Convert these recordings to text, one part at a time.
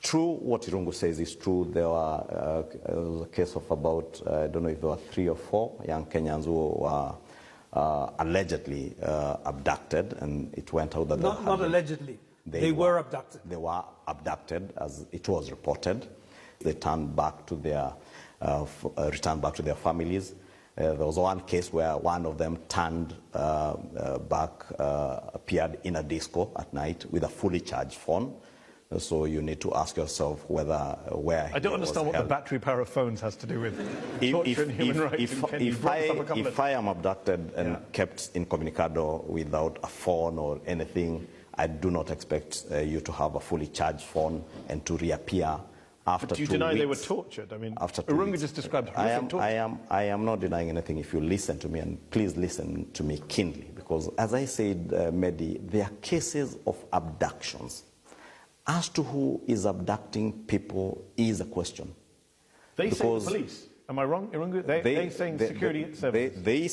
true, what Irungu says is true. There were a case of about, I don't know if there were 3 or 4 young Kenyans who were allegedly abducted, and it went out that not allegedly. They were abducted. They were abducted, as it was reported. They returned back to their families. There was one case where one of them turned back, appeared in a disco at night with a fully charged phone. So you need to ask yourself where I don't understand what the battery power of phones has to do with torture and human rights. If I am abducted and kept incommunicado without a phone or anything, I do not expect you to have a fully charged phone and to reappear after 2 weeks. But you deny they were tortured? I mean, Irungu just described horrific torture. I am not denying anything if you listen to me, and please listen to me keenly, because as I said, Mehdi, there are cases of abductions. As to who is abducting people is a question. They say the police. Am I wrong, Irungu? They saying security services. They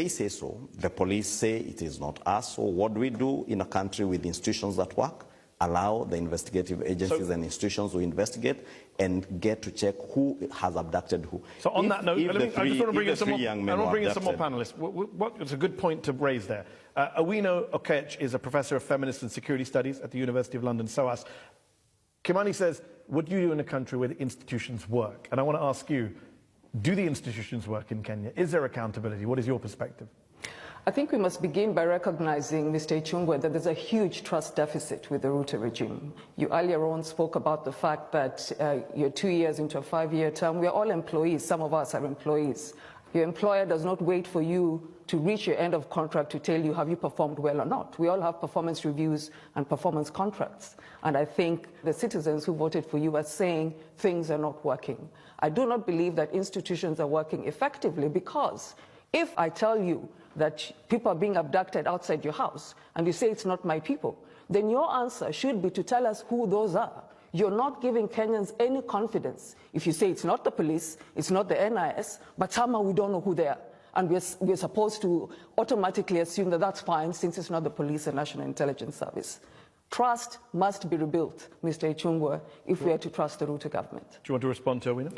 say so. The police say it is not us. So what do we do in a country with institutions that work? Allow the investigative agencies and institutions to investigate and get to check who has abducted who. So on that note, I just want to bring in some more panelists. It's a good point to raise there. Awino Okech is a professor of feminist and security studies at the University of London, SOAS. Kimani says, what do you do in a country where the institutions work? And I want to ask you, do the institutions work in Kenya? Is there accountability? What is your perspective? I think we must begin by recognizing, Mr. Ichungwa, that there's a huge trust deficit with the Ruto regime. You earlier on spoke about the fact that you're 2 years into a 5-year term. We're all employees. Some of us are employees. Your employer does not wait for you to reach your end of contract to tell you have you performed well or not. We all have performance reviews and performance contracts. And I think the citizens who voted for you are saying things are not working. I do not believe that institutions are working effectively, because if I tell you that people are being abducted outside your house and you say it's not my people, then your answer should be to tell us who those are. You're not giving Kenyans any confidence if you say it's not the police, it's not the NIS, but somehow we don't know who they are. And we're supposed to automatically assume that that's fine since it's not the police and National Intelligence Service. Trust must be rebuilt, Mr. Ichungwa, if we are to trust the Ruto government. Do you want to respond to Awino?